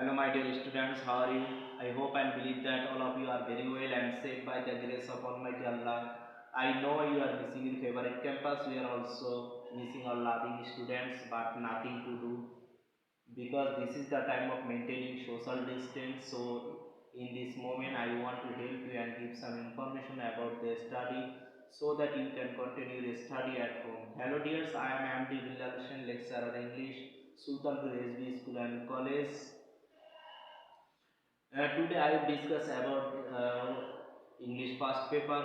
Hello, my dear students. How are you? I hope and believe that all of you are very well and safe by the grace of Almighty Allah. I know you are missing your favorite campus. We are also missing our loving students, but nothing to do because this is the time of maintaining social distance. So, in this moment, I want to help you and give some information about the study so that you can continue your study at home. Hello, dears. I am MD Bilal Hussain, lecturer English, Sultanpur SB School and College. Today I will discuss about English past paper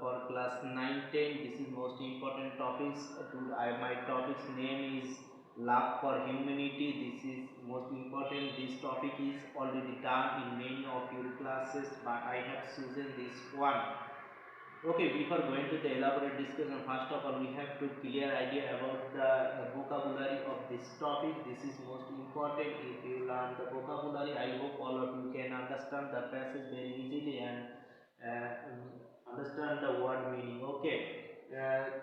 for class 9-10. This is most important topics. My topic's name is Love for Humanity. This is most important. This topic is already done in many of your classes, but I have chosen this one. Okay, before going to the elaborate discussion, first of all, we have to clear idea about the vocabulary of this topic. This is most important. If you learn the vocabulary, I hope all of you can understand the passage very easily and understand the word meaning. Okay.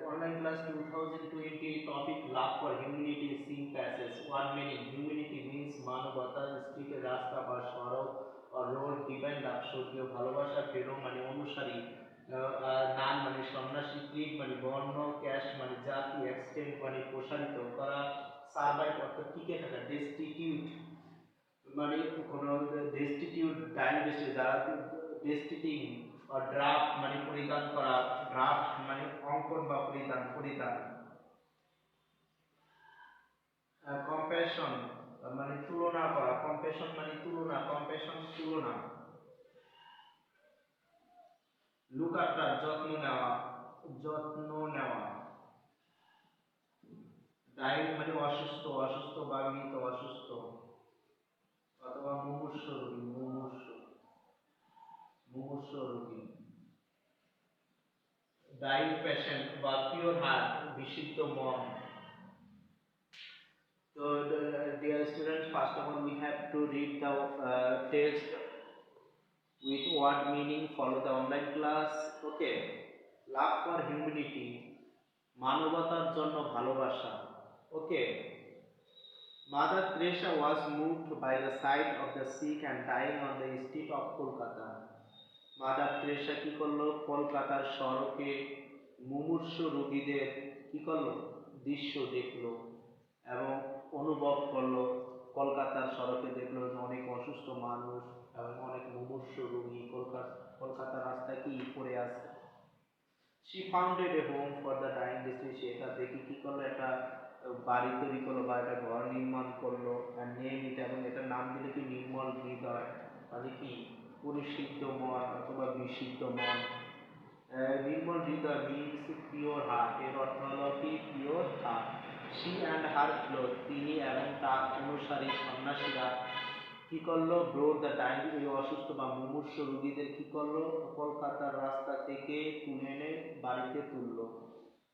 Online class 2020 topic love for humanity sing passage. Word meaning humanity means মানবতা street রাস্তা বা সড়ক road divine লাভ স্বর্গীয় ভালোবাসা ফেরো মানে অনুসারী নাম মানে সন্ন্যাসী ক্রিক মানে বর্ণ ক্যাশ মানে জাতি এক্সটেন্ড মানে প্রসারিত করা সার্ভাইভ অর্থাৎ টিকে থাকা ডেস্টিটিউট মানে কোনো ডেস্টিটিউট ডাইন ডেস্টি যারা ডেস্টিটিং আর ড্রাফট মানে পরিধান করা ড্রাফট মানে অঙ্কন বা পরিধান কম্প্যাশন মানে তুলনা করা কম্প্যাশন মানে তুলনা লুক আফটার যত্ন নেওয়া ডাইন মানে অসুস্থ বা মৃত অসুস্থ অথবা মুমূর্ষ রোগী ডাইং পেশেন্ট বা পিওর হার্ট বিশুদ্ধ মন. So, dear students, first of all, we have to read the text with word meaning. Follow the online class. Okay. Love for humanity. মানবতার জন্য ভালোবাসা. Okay. Mother Teresa was moved by the sight of the sick and dying on the street of Kolkata. Mother Teresa কি করলো? কলকাতার সড়কে মুমূর্ষ রোগীদের কি করলো? দৃশ্য দেখলো এবং অনুভব করলো। কলকাতার সড়কে দেখলো অনেক অসুস্থ মানুষ এবং অনেক মুমূর্ষ রোগী কলকাতার রাস্তায় কি পড়ে আছে। She founded a home for the dying disease. সে এটা দেখি কি করলো? একটা বাড়ি তৈরি করলো বা একটা ঘর নির্মাণ করলো and name it, এবং এটার নাম দিলে কি নির্মল হৃদয়, মানে কি পরিশুদ্ধ মন অথবা বিশুদ্ধ মন। নির্মল হৃদয় মিন্স পিওর হার্ট, এর অর্থ হলো কি pure heart. She and her flow, তিনি এবং তার অনুসারী সন্ন্যাসীরা কি করলো? ব্রোড দ্য টাইম, এই অসুস্থ বা মুমূর্ষ রোগীদের কি করলো? কলকাতার রাস্তা থেকে তুলে এনে বাড়িতে তুললো।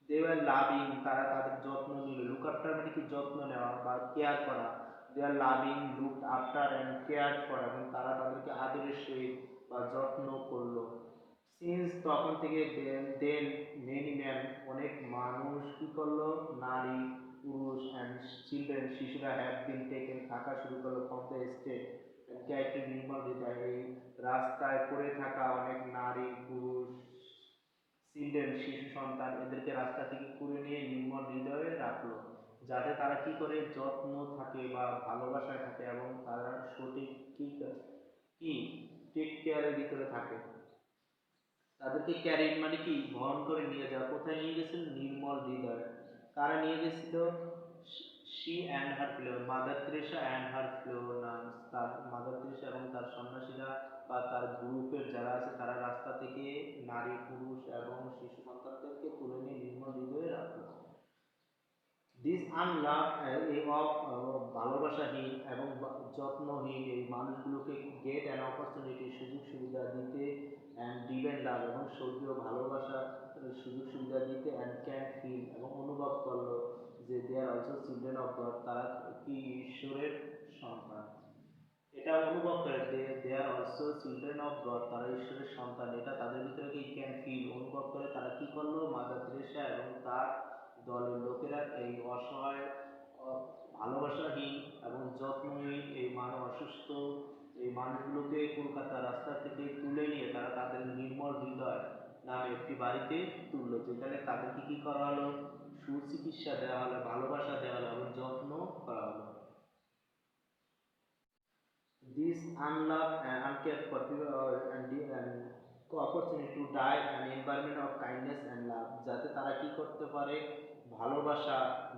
দে ওয়ার লাভিং, তারা তাদের যত্ন নিল। লুক আফটার মানে কি যত্ন নেওয়া বা কেয়ার করা। They are loving, looked after and care for, এবং তারা তাদেরকে আদরের সহিত বা যত্ন করলো। সিন্স, তখন থেকে, দেন মেনি ম্যান, অনেক মানুষ কি করলো? নারী পুরুষ অ্যান্ড চিলড্রেন, শিশুরা হ্যাভ বিন টেকেন, থাকা শুরু করলো ফ্রম দ্য স্টেট ক্যারেক্টার নির্মল হৃদয়, এই রাস্তায় পড়ে থাকা অনেক নারী পুরুষ চিলড্রেন শিশু সন্তান, এদেরকে রাস্তা থেকে করে নিয়ে নির্মল হৃদয়ে রাখলো, যাতে তারা কি করে? যত্ন থাকে বা ভালোবাসায় থাকে এবং তারা সঠিক কি টেক কেয়ারের ভিতরে থাকে। তাদেরকে ক্যারি মানে কি বহন করে নিয়ে যাওয়া। কোথায় নিয়ে গেছিল? নির্মল হৃদয়। কারা নিয়ে গেছিল? She and her flow, mother Teresa and her flow nums, তার মাদার তেরেসা এবং তার সন্ন্যাসীরা বা তার গ্রুপের যারা আছে তারা রাস্তা থেকে নারী পুরুষ এবং শিশু সন্তানদেরকে তুলে নিয়ে নির্মল হৃদয়ে রাখলো। দিস আনলাভ, এই ভালোবাসাহীন এবং যত্নহীন এই মানুষগুলোকে গেট অ্যান অপরচুনিটি, সুযোগ সুবিধা দিতে, অ্যান্ড ডিভাইন লাভ, এবং স্বর্গীয় ভালোবাসা সুযোগ সুবিধা দিতে, অ্যান্ড ক্যান ফিল, এবং অনুভব করলো যে they are also children of God, তারা কি ঈশ্বরের সন্তান। এটা অনুভব করে they are also children of God, তারা ঈশ্বরের সন্তান, এটা তাদের ভিতরে কি ক্যান ফিল অনুভব করে। তারা কি করলো? মাদার তেরেসা এবং তার দলের লোকেরা এই অসহায় ভালোবাসাহীন এবং যত্নহীন এই অসুস্থ এই মানুষগুলোকে কলকাতা রাস্তা থেকে তুলে নিয়ে তারা তাদের নির্মল হৃদয় নামে একটি বাড়িতে তুললো, যেখানে তাদেরকে কি করা হলো, সুচিকিৎসা দেওয়া হলো, ভালোবাসা দেওয়া হলো এবং যত্ন করা হলো। This unloved and uncared for people and opportunity to die an environment of kindness and love, যাতে তারা কি করতে পারে, ভালোবাসা,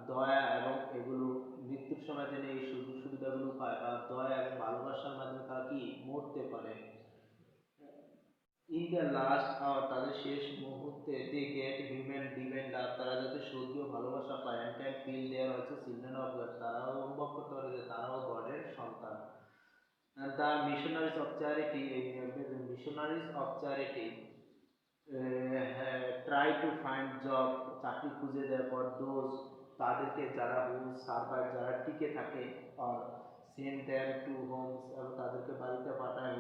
দয়া এবং এগুলো মৃত্যুর সময় যেন এই সুযোগ সুবিধাগুলো পায় বা দয়া এবং ভালোবাসার মাধ্যমে তারা কি মরতে পারে। ইন দ্য লাস্ট আওয়ার, তাদের শেষ মুহূর্তে they get human divine love, তারা যাতে স্বর্গীয় ভালোবাসা পায়, and can feel they're also children of God, তারাও অনুভব করতে পারে যে তারাও গডের সন্তান। The missionaries of charity, missionaries of charity try to find job, চাকরি খুঁজে দেয় for those, তাদেরকে যারা সার্ভাইভ, যারা টিকে থাকে, or send them to homes, এবং তাদেরকে বাড়িতে পাঠায়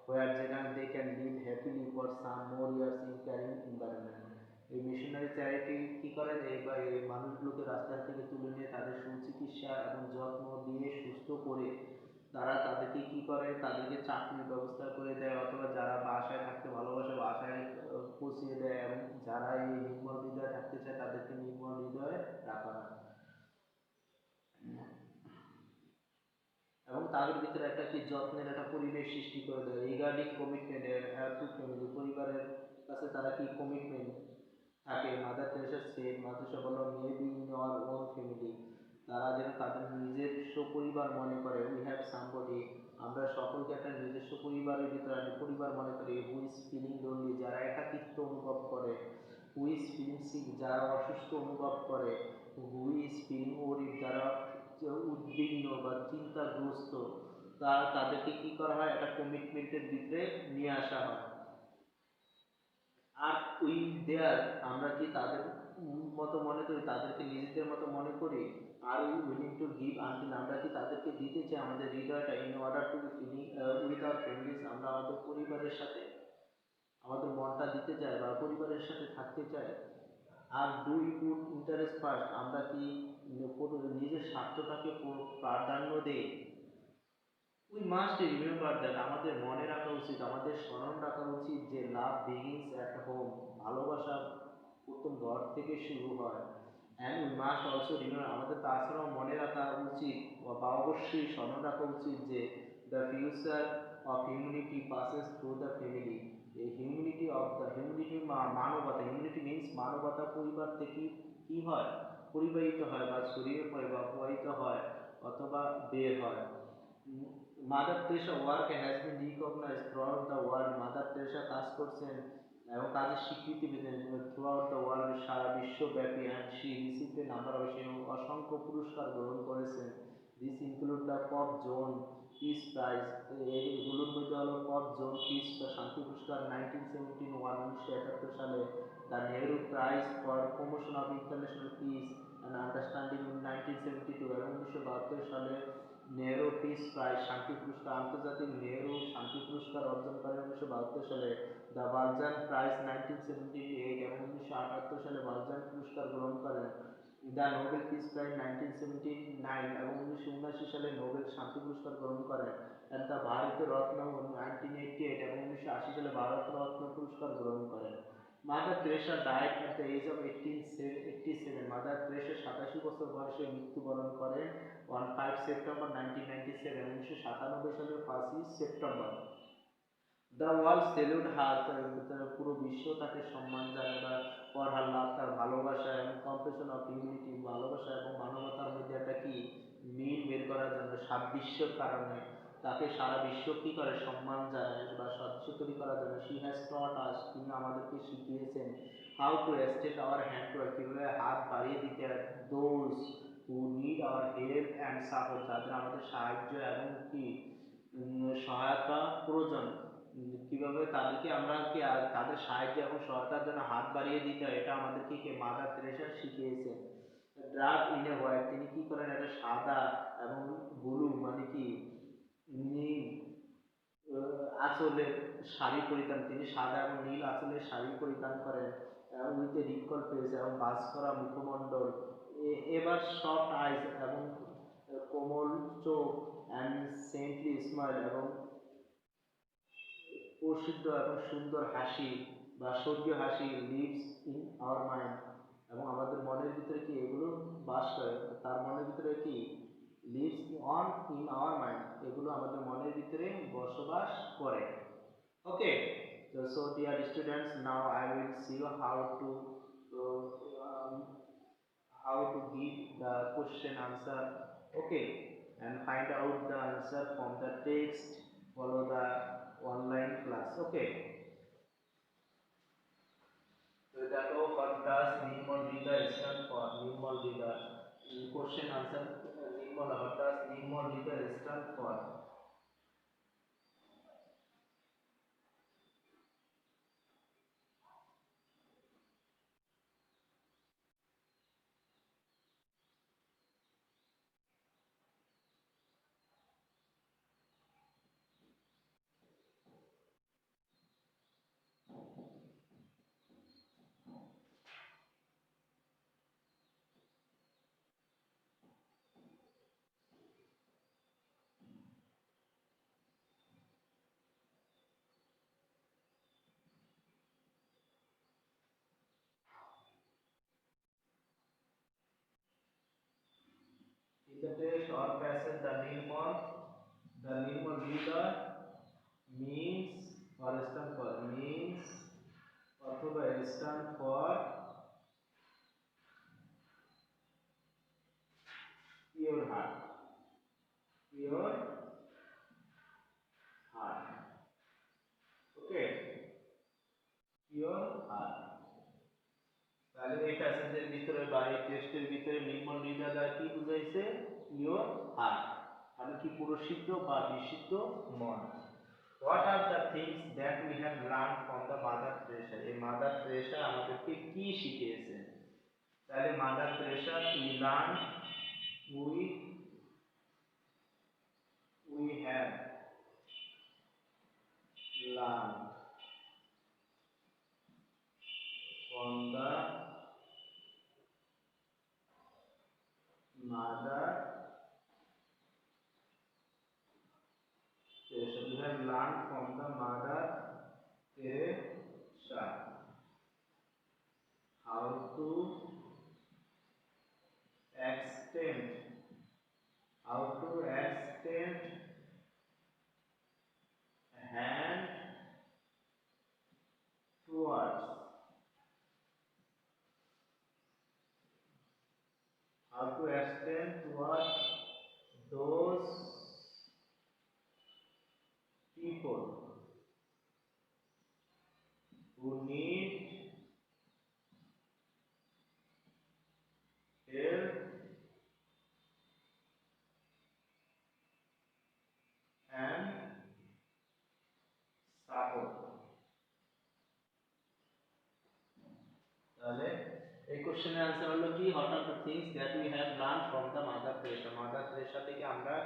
where যেখানে they can live happily for some more years in caring environment। এই মিশনারি চ্যারিটি কি করে, এই মানুষগুলোকে রাস্তা থেকে তুলে নিয়ে তাদের সুচিকিৎসা এবং যত্ন দিয়ে সুস্থ করে তারা তাদেরকে কি করে, তাদেরকে চাকরির ব্যবস্থা করে দেয়, অথবা যারা বাসায় থাকতে ভালোবাসে বাসায় পৌঁছিয়ে দেয়, এবং যারা এই নির্মল হৃদয়ে থাকতে চায় তাদেরকে নির্মল হৃদয়ে রাখা হয়। এবং তাদের ভিতরে একটা কি যত্নের একটা পরিবেশ সৃষ্টি করে দেয়। রিগার্ডিং কমিটমেন্ট টু ফ্যামিলি, পরিবারের কাছে তারা কি কমিটমেন্ট থাকে। Mother Teresa said, Mother Teresa বলল maybe in our own family, তারা যেন তাদের নিজস্ব পরিবার মনে করে। উই হ্যাভ সামবডি, আমরা সকলকে একটা নিজস্ব পরিবারের ভিতরে আমি পরিবার মনে করি। হু ইজ ফিলিং লোনলি, যারা একাকিত্ব অনুভব করে। হু ইজ ফিলিং সিক, যারা অসুস্থ অনুভব করে। হু ইজ ফিলিং ওরিড, যারা উদ্বিগ্ন বা চিন্তাগ্রস্ত, তাদেরকে কি করা হয়, একটা কমিটমেন্টের ভিতরে নিয়ে আসা হয়। আর উই দেয়ার, আমরা কি তাদের মতো মনে করি, তাদেরকে নিজেদের মতো মনে করি। Are we willing to give until, আমরা কি তাদেরকে দিতে চাই আমাদের হৃদয়টা, in order to be feeling with our families, আমরা আমাদের পরিবারের সাথে আমাদের মনটা দিতে চাই বা পরিবারের সাথে থাকতে চাই। আর do you put interest first, আমরা কি নিজের স্বার্থটাকে প্রাধান্য দেই। উই মাস্ট রিমেম্বার দ্যাট, আমাদের মনে রাখা উচিত, আমাদের স্মরণ রাখা উচিত যে লাভ বিগিনস অ্যাট হোম, ভালোবাসা প্রথম ঘর থেকে শুরু হয়। And we must also remember, আমাদের তাছাড়াও মনে রাখা উচিত বা অবশ্যই স্মরণ রাখা উচিত যে the future of humanity passes through the family, এই হিউম্যানিটি অফ দ্য হিউম্যানিটি মানবতা, হিউম্যানিটি মিনস মানবতা, পরিবার থেকে কি হয়, পরিবাহিত হয় বা ছড়িয়ে পড়ে বা প্রবাহিত হয় অথবা বের হয়। Mother Teresa work has been recognised throughout the world, Mother Teresa কাজ করছেন এবং কাজের স্বীকৃতি পেয়েছেন থ্রু আউট দ্য ওয়ার্ল্ড, সারা বিশ্বব্যাপী। And she received a number of, অসংখ্য পুরস্কার গ্রহণ করেছেন। This include the Pope John peace prize, এগুলোর মধ্যে হলো পপ জোন পিস শান্তি পুরস্কার 1971 1971 সালে, the Nehru prize for promotion of international piece and understanding 1972, এবং 1972 সালে নেহরু পিস প্রাইজ শান্তি পুরস্কার, আন্তর্জাতিক নেহরু শান্তি পুরস্কার অর্জন করেন 1972 সালে। দ্য বার্জান প্রাইজ 1978, এবং 1978 সালে বার্জান পুরস্কার গ্রহণ করেন। দ্য নোবেল পিস প্রাইজ 1979, এবং 1979 সালে নোবেল শান্তি পুরস্কার গ্রহণ করেন। অ্যান্ড দ্য ভারত রত্ন 1988, এবং 1980 সালে ভারত রত্ন পুরস্কার গ্রহণ করেন। Mother Teresa died at the age of 87, Mother Teresa 87 বছর বয়সে মৃত্যুবরণ করেন অন 5 সেপ্টেম্বর 1997, 1997 সালের 5ই সেপ্টেম্বর। দ্য ওয়ার্ল্ড সেলুট হার, পুরো বিশ্ব তাকে সম্মান জানায় বা ফর হার লাভ, তার ভালোবাসা এবং কম্পেশন অফ হিউম্যানিটি, ভালোবাসা এবং মানবতার মধ্যে একটা কি মিল বের করার জন্য, সাদৃশ্যের কারণে তাকে সারা বিশ্ব কি করে সম্মান জানায় বা সাদৃশ্য তৈরি করার জন্য। শি হ্যাজ টট আস, তিনি আমাদেরকে শিখিয়েছেন how to extend our hand to, কীভাবে হাত বাড়িয়ে দিতে হয় those who need our help and support, যাদের আমাদের সাহায্য এবং কি সহায়তা প্রয়োজন, কিভাবে তাদেরকে আমরা কি তাদের সাহায্য এবং সহায়তার জন্য হাত বাড়িয়ে দিতে হয়, এটা আমাদেরকে কে মাদার তেরেসা শিখিয়েছেন। ড্রাগ ইন এ হোয়াইট, তিনি কি করেন, একটা সাদা এবং ব্লু মানে কি নীল আঁচলের শাড়ি পরিধান, তিনি সাদা এবং নীল আঁচলের শাড়ি পরিধান করেন উইথ এ রিকল ফেস, এবং বাস করা মুখমণ্ডল, এবার সফট আইস এবং কোমল চোখ অ্যান্ড সেন্টলি স্মাইল এবং প্রসিদ্ধ এবং সুন্দর হাসি বা স্বর্গীয় হাসি লিভস ইন আওয়ার মাইন্ড, এবং আমাদের মনের ভিতরে কি এগুলো বাস করে, তার মনের ভিতরে কি leaves on in our mind, এগুলো আমাদের মনের ভিতরে বসবাস করে। ওকে, so dear students, now I will see you um, how to give the question answer. Okay, and find out the answer from the text, follow the online class. Okay, so দেখো what does Nirmal Hridoy stand for? Nirmal Hridoy question answer, Nirmal, what does Nirmal Hridoy stand for? In the text or passage, the Nirmal Hridaya means or stand for means অথবা stand for pure heart, pure heart. Okay, pure heart. তাহলে এই প্যাসেজের ভিতরে বা এই টেক্সটের ভিতরে নির্মল হৃদয় দ্বারা কি বুঝাইছে? পিওর হার্ট, মানে কি পুরোশুদ্ধ বা বিশুদ্ধ মন। What are the things that we have learned from the Mother Teresa? এই মাদার তেরেসা আমাদেরকে কি শিখিয়েছে? তাহলে mother Teresa we learn, we have learned from the Mother Teresa. We have learned from the Mother Teresa how to extend hand towards, how to extend towards those people who need help and support. তাহলে এই কোশ্চেনের answer হলো কি, what are the things that we have learned from the Mother Teresa? Mother Teresa থেকে আমরা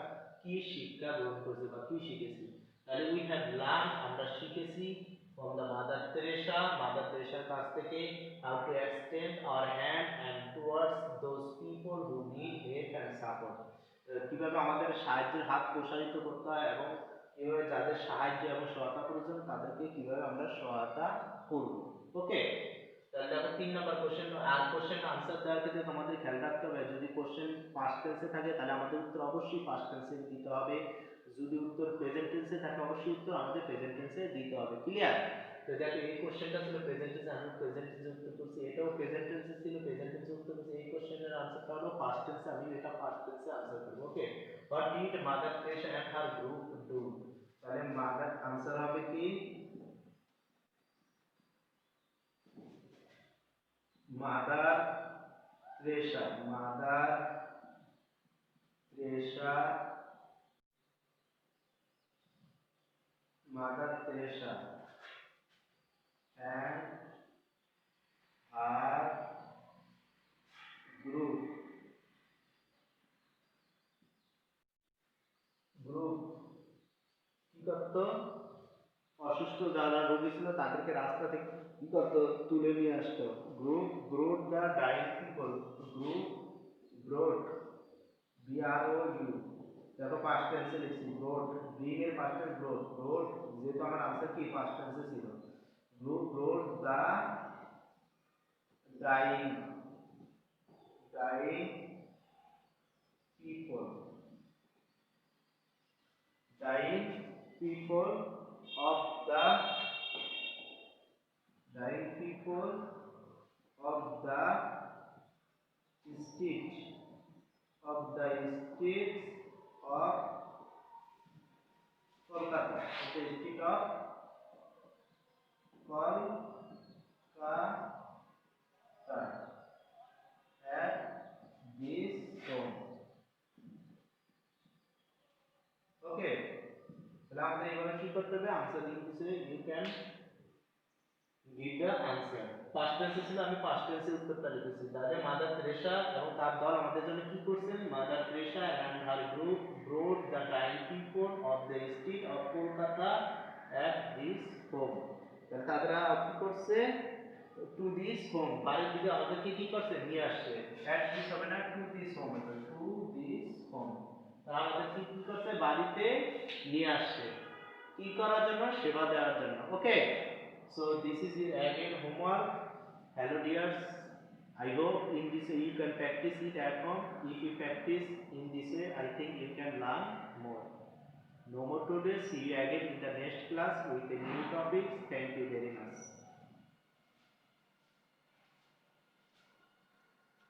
কি শিক্ষা গ্রহণ করেছি বা কি শিখেছি? তাহলে we have learned, আমরা শিখেছি from the Mother Teresa, Mother তেরেসার কাছ থেকে how to extend our hand and towards those people who need help and support, কিভাবে আমাদের সাহায্যের হাত প্রসারিত করতে হয় এবং কিভাবে যাদের সাহায্য এবং সহায়তা প্রয়োজন তাদেরকে কিভাবে আমরা সহায়তা করব। ওকে, তাহলে দেখো 3 নাম্বার কোশ্চেন, আর কোশ্চেন আনসার দেওয়ার ক্ষেত্রে তোমাদের খেয়াল রাখতে হবে, যদি কোশ্চেন পাস্ট টেন্সে থাকে তাহলে আমাদের উত্তর অবশ্যই পাস্ট টেন্সে দিতে হবে, যদি উত্তর প্রেজেন্ট টেন্সে থাকে অবশ্যই উত্তর আমাদের প্রেজেন্ট টেন্সে দিতে হবে। ক্লিয়ার? তো দেখো এই কোশ্চেনটা ছিল প্রেজেন্ট টেন্সে, আমি প্রেজেন্ট টেন্সে উত্তর করছি, এটাও প্রেজেন্ট টেন্সে ছিল, প্রেজেন্ট টেন্সে উত্তর করছি। এই কোশ্চেনের আনসারটা হলো পাস্ট টেন্সে, আমি এটা পাস্ট টেন্সে আনসার করব। Okay, what did Mother Teresa and her group do? তাহলে মাদার আনসার হবে কি, Mother Teresa, Mother Teresa, Mother Teresa and her group কি করতো? অসুস্থ যারা রোগী ছিল তাদেরকে রাস্তা থেকে কি করতো? তুলে নিয়ে আসতো। Group brought the dying people, group brought BROU দেখো পাস্ট টেন্সে লিখছি ব্রোড ব্রিং এর পাস্ট টেন্স ব্রোড ব্রোড যেহেতু আমার আনসার কি পাস্ট টেন্সে ছিল brought the dyeing people dying people of the dying people of the streets of the streets of Kolkata of the street of Kolkata at this home. Okay, তাহলে আমাদের এভাবে কি করতে হবে আনসার দিতে you can give the answer past টেন্সে ছিল আমি পাস্ট টেন্সে উত্তরটা লিখেছি তাহলে মাদার তেরেসা এবং তার দল আমাদের জন্য কি করছেন Mother Teresa and her group brought the dying people of the street of Kolkata at this home তাহলে তারা কি করছে টু দিস হোম বাড়ির দিকে আমাদেরকে কি করছে নিয়ে আসছে অ্যাট দিস হবে না to this home to this home তারা আমাদেরকে কি করছে বাড়িতে নিয়ে আসছে কি করার জন্য সেবা দেওয়ার জন্য ওকে so this is your again homework hello dears I hope in this way you can practice it at home if you practice in this way I think you can learn more no more today see you again in the next class with a new topic thank you very much